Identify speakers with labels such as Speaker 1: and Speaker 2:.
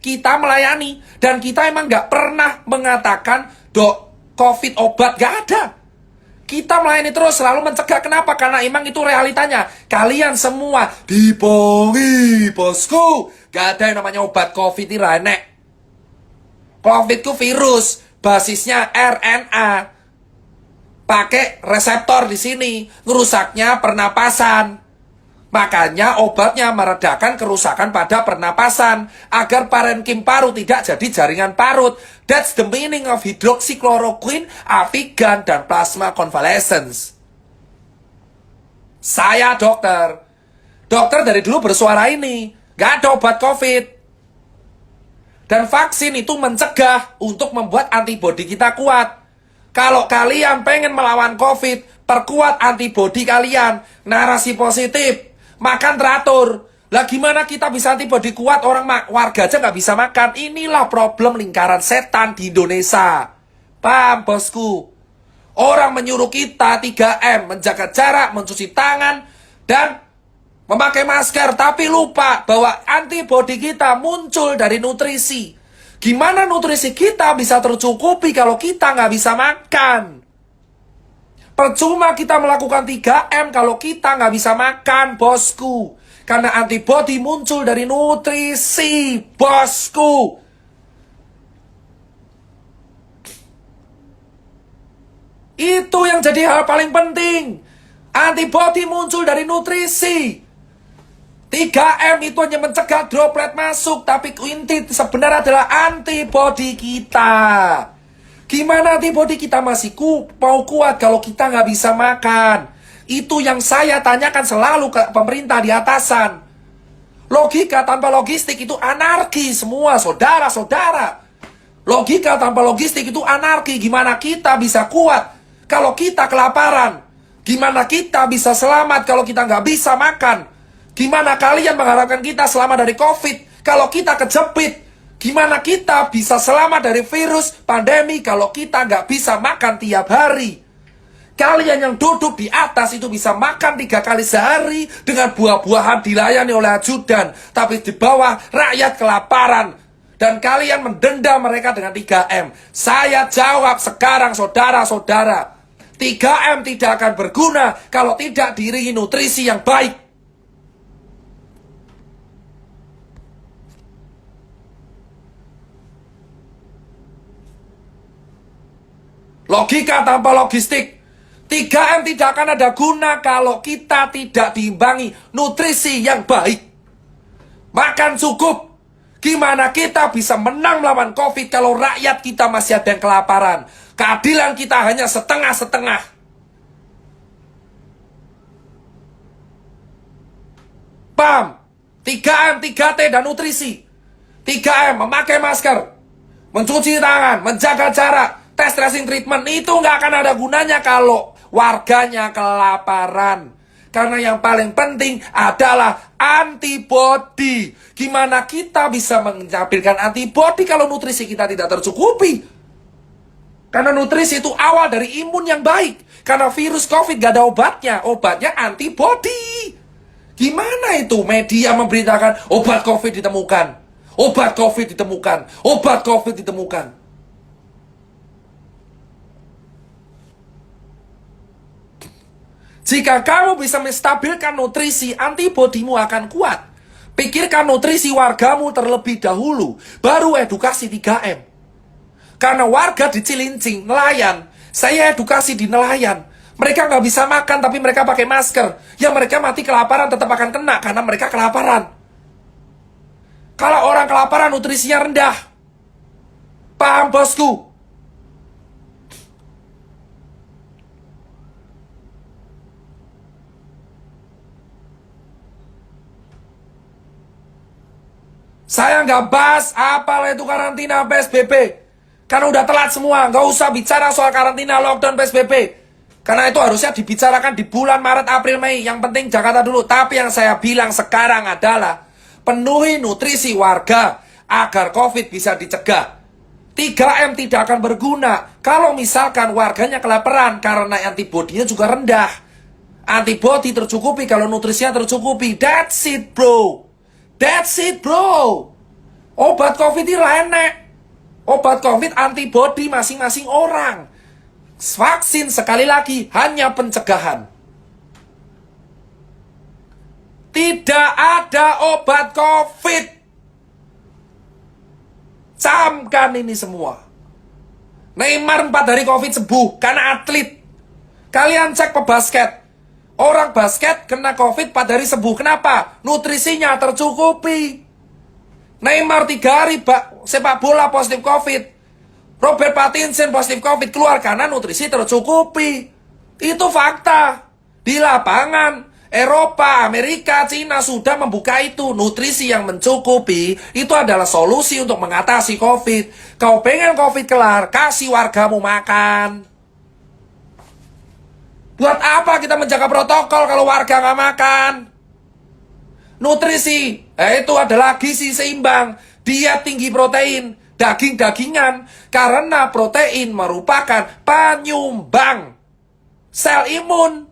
Speaker 1: kita melayani. Dan kita emang nggak pernah mengatakan, dok, COVID obat, nggak ada. Kita melayani terus, selalu mencegah. Kenapa? Karena emang itu realitanya. Kalian semua dipongi, bosku. Gak ada yang namanya obat COVID ini renek. COVID itu virus, basisnya RNA. Pakai reseptor di sini, ngerusaknya pernapasan. Makanya obatnya meredakan kerusakan pada pernapasan agar parenkim paru tidak jadi jaringan parut. That's the meaning of hydroxychloroquine, Avigan, dan plasma convalescence. Saya dokter. Dokter dari dulu bersuara ini. Gak ada obat COVID. Dan vaksin itu mencegah untuk membuat antibodi kita kuat. Kalau kalian pengen melawan COVID, perkuat antibodi kalian. Narasi positif. Makan teratur. Lah gimana kita bisa antibodi kuat, orang warga aja nggak bisa makan. Inilah problem lingkaran setan di Indonesia. Paham, bosku? Orang menyuruh kita 3M, menjaga jarak, mencuci tangan, dan memakai masker. Tapi lupa bahwa antibodi kita muncul dari nutrisi. Gimana nutrisi kita bisa tercukupi kalau kita nggak bisa makan? Percuma kita melakukan 3M kalau kita nggak bisa makan, bosku. Karena antibodi muncul dari nutrisi, bosku. Itu yang jadi hal paling penting. Antibodi muncul dari nutrisi. 3M itu hanya mencegah droplet masuk, tapi inti sebenarnya adalah antibodi kita. Gimana antibodi kita masih mau kuat kalau kita nggak bisa makan? Itu yang saya tanyakan selalu ke pemerintah di atasan. Logika tanpa logistik itu anarki semua, saudara-saudara. Logika tanpa logistik itu anarki. Gimana kita bisa kuat kalau kita kelaparan? Gimana kita bisa selamat kalau kita nggak bisa makan? Gimana kalian mengharapkan kita selamat dari COVID kalau kita kejepit? Gimana kita bisa selamat dari virus pandemi kalau kita nggak bisa makan tiap hari? Kalian yang duduk di atas itu bisa makan 3 kali sehari dengan buah-buahan dilayani oleh ajudan. Tapi di bawah rakyat kelaparan. Dan kalian mendenda mereka dengan 3M. Saya jawab sekarang saudara-saudara. 3M tidak akan berguna kalau tidak diiringi nutrisi yang baik. Logika tanpa logistik. 3M tidak akan ada guna kalau kita tidak diimbangi nutrisi yang baik. Makan cukup. Gimana kita bisa menang melawan COVID kalau rakyat kita masih ada yang kelaparan? Keadilan kita hanya setengah-setengah. Paham? 3M, 3T, dan nutrisi. 3M, memakai masker, mencuci tangan, menjaga jarak, tes tracing treatment. Itu nggak akan ada gunanya kalau warganya kelaparan. Karena yang paling penting adalah antibodi. Gimana kita bisa menampilkan antibodi kalau nutrisi kita tidak tercukupi? Karena nutrisi itu awal dari imun yang baik. Karena virus COVID gak ada obatnya. Obatnya antibodi. Gimana itu media memberitakan obat COVID ditemukan? Obat COVID ditemukan. Obat COVID ditemukan. Jika kamu bisa menstabilkan nutrisi, antibodimu akan kuat. Pikirkan nutrisi wargamu terlebih dahulu, baru edukasi 3M. Karena warga di Cilincing, nelayan, saya edukasi di nelayan. Mereka nggak bisa makan, tapi mereka pakai masker. Ya mereka mati kelaparan tetap akan kena, karena mereka kelaparan. Kalau orang kelaparan, nutrisinya rendah. Paham, bosku? Saya nggak bahas apalah itu karantina PSBB. Karena udah telat semua. Nggak usah bicara soal karantina, lockdown, PSBB. Karena itu harusnya dibicarakan di bulan Maret, April, Mei. Yang penting Jakarta dulu. Tapi yang saya bilang sekarang adalah penuhi nutrisi warga agar COVID bisa dicegah. 3M tidak akan berguna kalau misalkan warganya kelaparan karena antibodinya juga rendah. Antibodi tercukupi kalau nutrisinya tercukupi. That's it, bro. That's it, bro. Obat COVID itu enek. Obat COVID antibody masing-masing orang. Vaksin sekali lagi hanya pencegahan. Tidak ada obat COVID. Camkan ini semua. Neymar 4 hari COVID sembuh karena atlet. Kalian cek pebasket. Orang basket kena COVID 4 hari sembuh. Kenapa? Nutrisinya tercukupi. Neymar 3 hari sepak bola positif COVID. Robert Pattinson positif COVID keluar karena nutrisi tercukupi. Itu fakta. Di lapangan, Eropa, Amerika, Cina sudah membuka itu. Nutrisi yang mencukupi itu adalah solusi untuk mengatasi COVID. Kau pengen COVID kelar, kasih wargamu makan. Buat apa kita menjaga protokol kalau warga nggak makan? Nutrisi, itu adalah gizi seimbang. Dia tinggi protein, daging-dagingan. Karena protein merupakan penyumbang sel imun.